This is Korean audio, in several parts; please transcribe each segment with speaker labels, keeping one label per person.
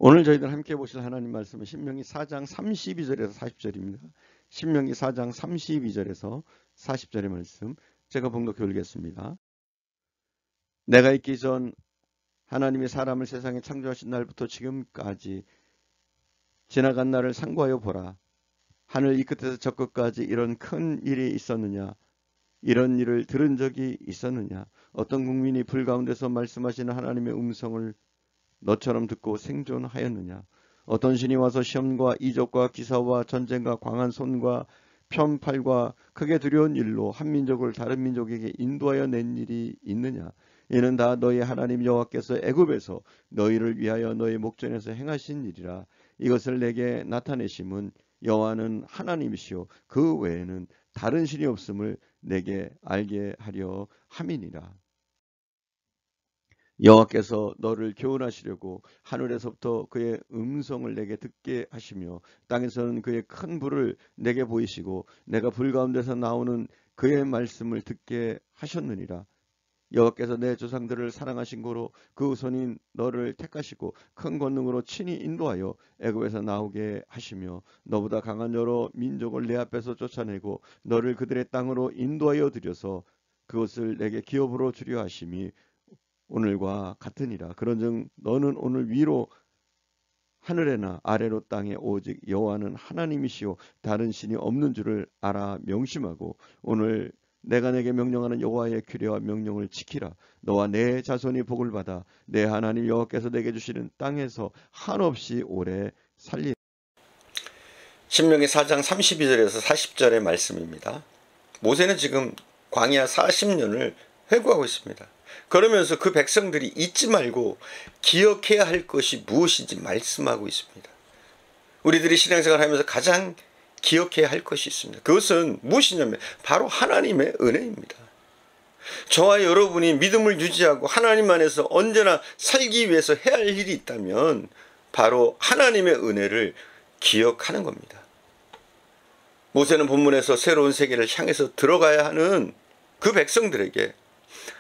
Speaker 1: 오늘 저희들 함께 보실 하나님 말씀은 신명기 4장 32절에서 40절입니다. 신명기 4장 32절에서 40절의 말씀 제가 봉독해 올리겠습니다. 내가 있기 전 하나님이 사람을 세상에 창조하신 날부터 지금까지 지나간 날을 상고하여 보라. 하늘 이 끝에서 저 끝까지 이런 큰 일이 있었느냐? 이런 일을 들은 적이 있었느냐? 어떤 국민이 불 가운데서 말씀하시는 하나님의 음성을 너처럼 듣고 생존하였느냐? 어떤 신이 와서 시험과 이적과 기사와 전쟁과 광한 손과 편팔과 크게 두려운 일로 한 민족을 다른 민족에게 인도하여 낸 일이 있느냐? 이는 다 너희 하나님 여호와께서 애굽에서 너희를 위하여 너희 목전에서 행하신 일이라. 이것을 내게 나타내심은 여호와는 하나님이시요 그 외에는 다른 신이 없음을 내게 알게 하려 함이니라. 여호와께서 너를 교훈하시려고 하늘에서부터 그의 음성을 내게 듣게 하시며 땅에서는 그의 큰 불을 내게 보이시고 내가 불 가운데서 나오는 그의 말씀을 듣게 하셨느니라. 여호와께서 내 조상들을 사랑하신 고로 그 손인 너를 택하시고 큰 권능으로 친히 인도하여 애굽에서 나오게 하시며 너보다 강한 여러 민족을 내 앞에서 쫓아내고 너를 그들의 땅으로 인도하여 들여서 그것을 내게 기업으로 주려 하심이 오늘과 같으니라. 그런즉 너는 오늘 위로 하늘에나 아래로 땅에 오직 여호와는 하나님이시요 다른 신이 없는 줄을 알아 명심하고 오늘 내가 내게 명령하는 여호와의 규례와 명령을 지키라. 너와 내 자손이 복을 받아 내 하나님 여호와께서 내게 주시는 땅에서 한없이 오래 살리라.
Speaker 2: 신명기 4장 32절에서 40절의 말씀입니다. 모세는 지금 광야 40년을 회고하고 있습니다. 그러면서 그 백성들이 잊지 말고 기억해야 할 것이 무엇인지 말씀하고 있습니다. 우리들이 신앙생활을 하면서 가장 기억해야 할 것이 있습니다. 그것은 무엇이냐면 바로 하나님의 은혜입니다. 저와 여러분이 믿음을 유지하고 하나님 안에서 언제나 살기 위해서 해야 할 일이 있다면 바로 하나님의 은혜를 기억하는 겁니다. 모세는 본문에서 새로운 세계를 향해서 들어가야 하는 그 백성들에게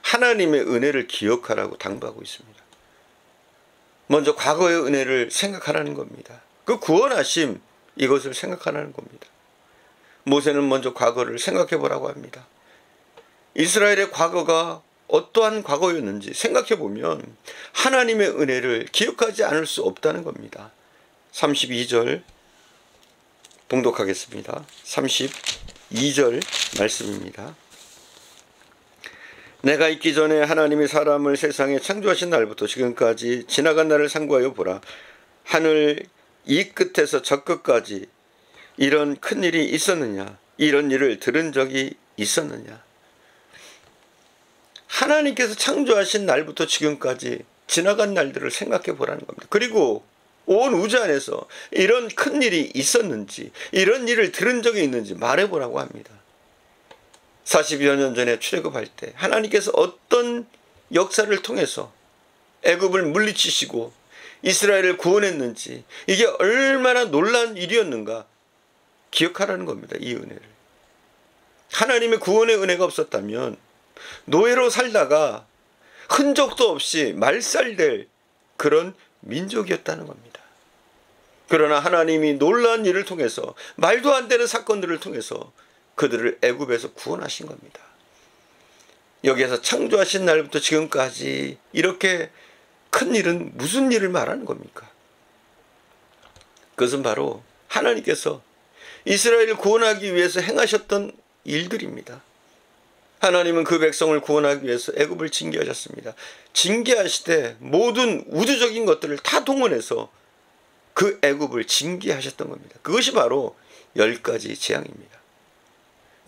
Speaker 2: 하나님의 은혜를 기억하라고 당부하고 있습니다. 먼저 과거의 은혜를 생각하라는 겁니다. 그 구원하심, 이것을 생각하라는 겁니다. 모세는 먼저 과거를 생각해 보라고 합니다. 이스라엘의 과거가 어떠한 과거였는지 생각해 보면 하나님의 은혜를 기억하지 않을 수 없다는 겁니다. 32절 봉독하겠습니다. 32절 말씀입니다. 내가 있기 전에 하나님이 사람을 세상에 창조하신 날부터 지금까지 지나간 날을 상고하여 보라. 하늘 이 끝에서 저 끝까지 이런 큰 일이 있었느냐? 이런 일을 들은 적이 있었느냐? 하나님께서 창조하신 날부터 지금까지 지나간 날들을 생각해 보라는 겁니다. 그리고 온 우주 안에서 이런 큰 일이 있었는지 이런 일을 들은 적이 있는지 말해보라고 합니다. 40여 년 전에 출애굽할 때 하나님께서 어떤 역사를 통해서 애굽을 물리치시고 이스라엘을 구원했는지 이게 얼마나 놀라운 일이었는가 기억하라는 겁니다. 이 은혜를. 하나님의 구원의 은혜가 없었다면 노예로 살다가 흔적도 없이 말살될 그런 민족이었다는 겁니다. 그러나 하나님이 놀라운 일을 통해서 말도 안 되는 사건들을 통해서 그들을 애굽에서 구원하신 겁니다. 여기에서 창조하신 날부터 지금까지 이렇게 큰 일은 무슨 일을 말하는 겁니까? 그것은 바로 하나님께서 이스라엘을 구원하기 위해서 행하셨던 일들입니다. 하나님은 그 백성을 구원하기 위해서 애굽을 징계하셨습니다. 징계하시되 모든 우주적인 것들을 다 동원해서 그 애굽을 징계하셨던 겁니다. 그것이 바로 10가지 재앙입니다.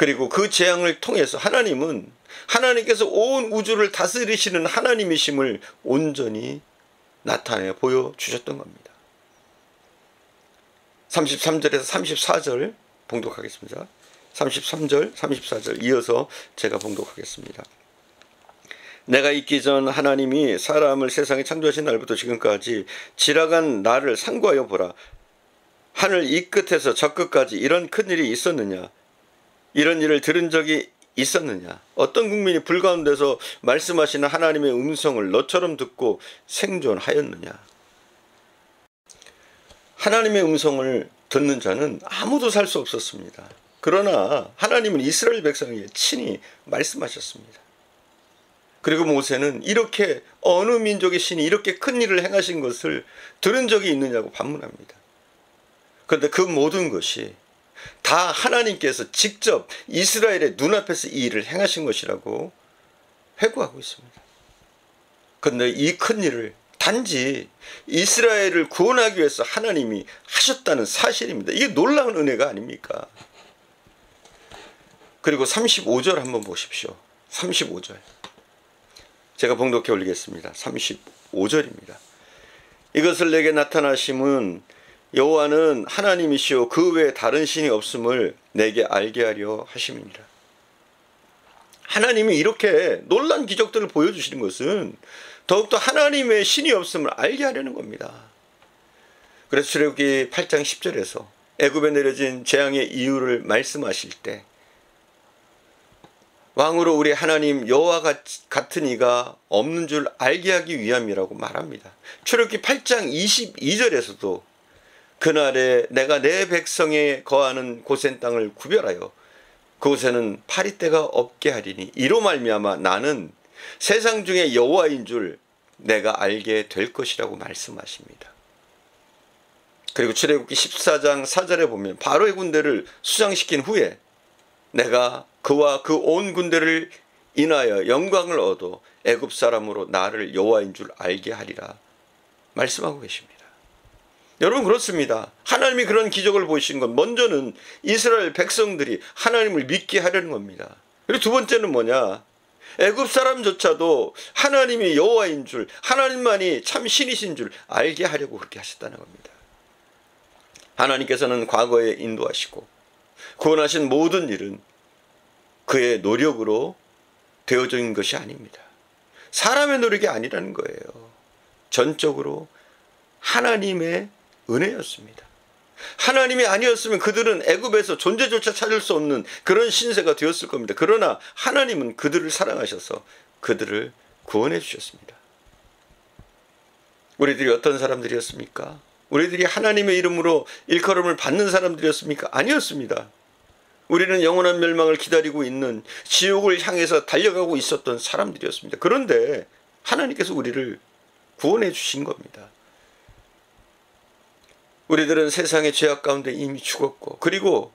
Speaker 2: 그리고 그 재앙을 통해서 하나님은 하나님께서 온 우주를 다스리시는 하나님이심을 온전히 나타내 보여주셨던 겁니다. 33절에서 34절 봉독하겠습니다. 33절, 34절 이어서 제가 봉독하겠습니다. 내가 있기 전 하나님이 사람을 세상에 창조하신 날부터 지금까지 지나간 날을 상고하여 보라. 하늘 이 끝에서 저 끝까지 이런 큰 일이 있었느냐? 이런 일을 들은 적이 있었느냐? 어떤 국민이 불 가운데서 말씀하시는 하나님의 음성을 너처럼 듣고 생존하였느냐? 하나님의 음성을 듣는 자는 아무도 살 수 없었습니다. 그러나 하나님은 이스라엘 백성에게 친히 말씀하셨습니다. 그리고 모세는 이렇게 어느 민족의 신이 이렇게 큰 일을 행하신 것을 들은 적이 있느냐고 반문합니다. 그런데 그 모든 것이 다 하나님께서 직접 이스라엘의 눈앞에서 이 일을 행하신 것이라고 회고하고 있습니다. 그런데 이 큰 일을 단지 이스라엘을 구원하기 위해서 하나님이 하셨다는 사실입니다. 이게 놀라운 은혜가 아닙니까? 그리고 35절 한번 보십시오. 35절. 제가 봉독해 올리겠습니다. 35절입니다. 이것을 내게 나타나심은 여호와는 하나님이시오 그 외에 다른 신이 없음을 내게 알게 하려 하심이니라. 하나님이 이렇게 놀라운 기적들을 보여주시는 것은 더욱더 하나님의 신이 없음을 알게 하려는 겁니다. 그래서 출애굽기 8장 10절에서 애굽에 내려진 재앙의 이유를 말씀하실 때 왕으로 우리 하나님 여호와 같은 이가 없는 줄 알게 하기 위함이라고 말합니다. 출애굽기 8장 22절에서도 그날에 내가 내 백성에 거하는 고센 땅을 구별하여 그곳에는 파리떼가 없게 하리니 이로 말미암아 나는 세상 중에 여호와인 줄 내가 알게 될 것이라고 말씀하십니다. 그리고 출애굽기 14장 4절에 보면 바로의 군대를 수장시킨 후에 내가 그와 그 온 군대를 인하여 영광을 얻어 애굽 사람으로 나를 여호와인 줄 알게 하리라 말씀하고 계십니다. 여러분 그렇습니다. 하나님이 그런 기적을 보이신 건 먼저는 이스라엘 백성들이 하나님을 믿게 하려는 겁니다. 그리고 두 번째는 뭐냐? 애굽 사람조차도 하나님이 여호와인 줄, 하나님만이 참 신이신 줄 알게 하려고 그렇게 하셨다는 겁니다. 하나님께서는 과거에 인도하시고 구원하신 모든 일은 그의 노력으로 되어진 것이 아닙니다. 사람의 노력이 아니라는 거예요. 전적으로 하나님의 은혜였습니다. 하나님이 아니었으면 그들은 애굽에서 존재조차 찾을 수 없는 그런 신세가 되었을 겁니다. 그러나 하나님은 그들을 사랑하셔서 그들을 구원해 주셨습니다. 우리들이 어떤 사람들이었습니까? 우리들이 하나님의 이름으로 일컬음을 받는 사람들이었습니까? 아니었습니다. 우리는 영원한 멸망을 기다리고 있는 지옥을 향해서 달려가고 있었던 사람들이었습니다. 그런데 하나님께서 우리를 구원해 주신 겁니다. 우리들은 세상의 죄악 가운데 이미 죽었고 그리고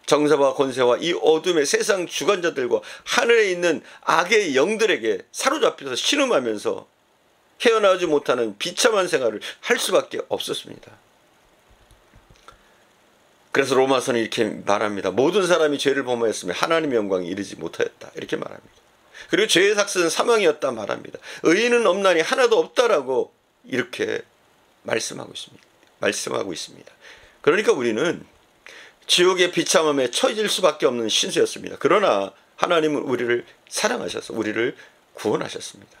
Speaker 2: 정사와 권세와 이 어둠의 세상 주관자들과 하늘에 있는 악의 영들에게 사로잡혀서 신음하면서 헤어나오지 못하는 비참한 생활을 할 수밖에 없었습니다. 그래서 로마서는 이렇게 말합니다. 모든 사람이 죄를 범하였으며 하나님의 영광에 이르지 못하였다. 이렇게 말합니다. 그리고 죄의 삭스는 사망이었다 말합니다. 의인은 없나니 하나도 없다라고 이렇게 말씀하고 있습니다. 그러니까 우리는 지옥의 비참함에 처해질 수밖에 없는 신세였습니다. 그러나 하나님은 우리를 사랑하셔서 우리를 구원하셨습니다.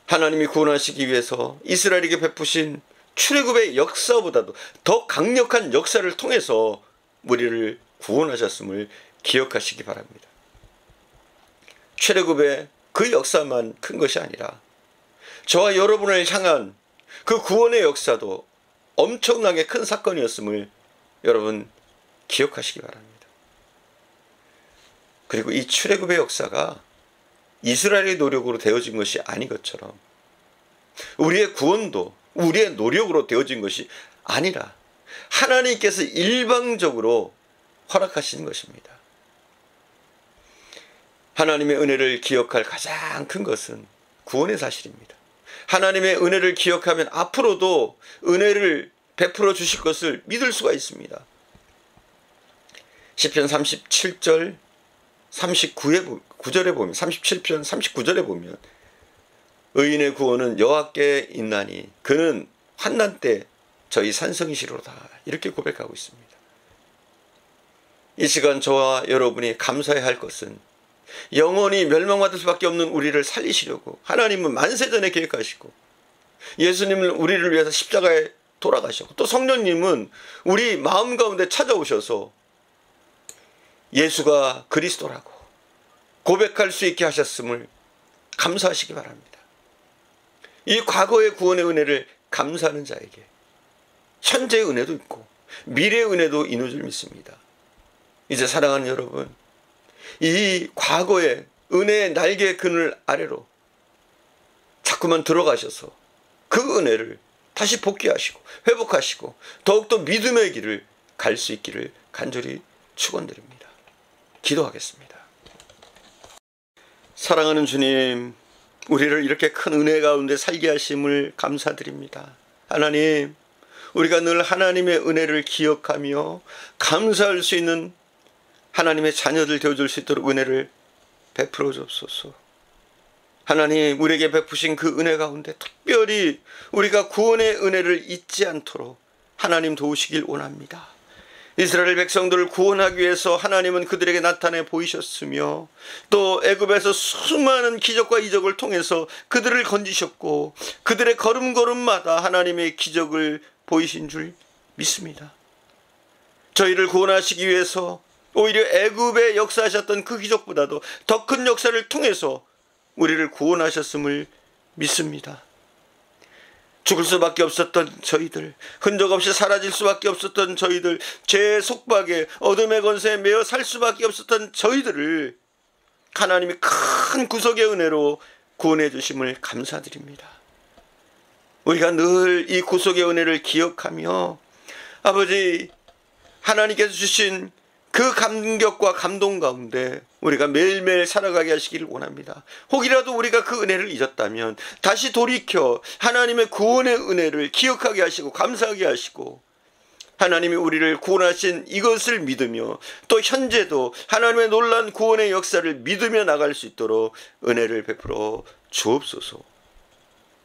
Speaker 2: 하나님이 구원하시기 위해서 이스라엘에게 베푸신 출애굽의 역사보다도 더 강력한 역사를 통해서 우리를 구원하셨음을 기억하시기 바랍니다. 출애굽의 그 역사만 큰 것이 아니라 저와 여러분을 향한 그 구원의 역사도 엄청나게 큰 사건이었음을 여러분 기억하시기 바랍니다. 그리고 이 출애굽의 역사가 이스라엘의 노력으로 되어진 것이 아닌 것처럼 우리의 구원도 우리의 노력으로 되어진 것이 아니라 하나님께서 일방적으로 허락하신 것입니다. 하나님의 은혜를 기억할 가장 큰 것은 구원의 사실입니다. 하나님의 은혜를 기억하면 앞으로도 은혜를 베풀어 주실 것을 믿을 수가 있습니다. 시편 37절 39절에 보면 37편 39절에 보면 의인의 구원은 여호와께 있나니 그는 환난 때 저희 산성이시로다 이렇게 고백하고 있습니다. 이 시간 저와 여러분이 감사해야 할 것은 영원히 멸망받을 수밖에 없는 우리를 살리시려고 하나님은 만세전에 계획하시고 예수님은 우리를 위해서 십자가에 돌아가셨고 또 성령님은 우리 마음 가운데 찾아오셔서 예수가 그리스도라고 고백할 수 있게 하셨음을 감사하시기 바랍니다. 이 과거의 구원의 은혜를 감사하는 자에게 현재의 은혜도 있고 미래의 은혜도 있는 줄 믿습니다. 이제 사랑하는 여러분, 이 과거의 은혜의 날개 그늘 아래로 자꾸만 들어가셔서 그 은혜를 다시 복귀하시고 회복하시고 더욱더 믿음의 길을 갈 수 있기를 간절히 축원드립니다. 기도하겠습니다. 사랑하는 주님, 우리를 이렇게 큰 은혜 가운데 살게 하심을 감사드립니다. 하나님, 우리가 늘 하나님의 은혜를 기억하며 감사할 수 있는 하나님의 자녀들 되어줄 수 있도록 은혜를 베풀어 주옵소서. 하나님, 우리에게 베푸신 그 은혜 가운데 특별히 우리가 구원의 은혜를 잊지 않도록 하나님 도우시길 원합니다. 이스라엘 백성들을 구원하기 위해서 하나님은 그들에게 나타내 보이셨으며 또 애굽에서 수많은 기적과 이적을 통해서 그들을 건지셨고 그들의 걸음걸음마다 하나님의 기적을 보이신 줄 믿습니다. 저희를 구원하시기 위해서 오히려 애굽에 역사하셨던 그 기적보다도 더 큰 역사를 통해서 우리를 구원하셨음을 믿습니다. 죽을 수밖에 없었던 저희들, 흔적 없이 사라질 수밖에 없었던 저희들, 죄의 속박에 어둠의 권세에 매여 살 수밖에 없었던 저희들을 하나님이 큰 구속의 은혜로 구원해 주심을 감사드립니다. 우리가 늘 이 구속의 은혜를 기억하며 아버지 하나님께서 주신 그 감격과 감동 가운데 우리가 매일매일 살아가게 하시기를 원합니다. 혹이라도 우리가 그 은혜를 잊었다면 다시 돌이켜 하나님의 구원의 은혜를 기억하게 하시고 감사하게 하시고 하나님이 우리를 구원하신 이것을 믿으며 또 현재도 하나님의 놀라운 구원의 역사를 믿으며 나갈 수 있도록 은혜를 베풀어 주옵소서.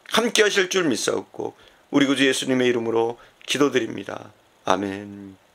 Speaker 2: 함께 하실 줄 믿사옵고 우리 구주 예수님의 이름으로 기도드립니다. 아멘.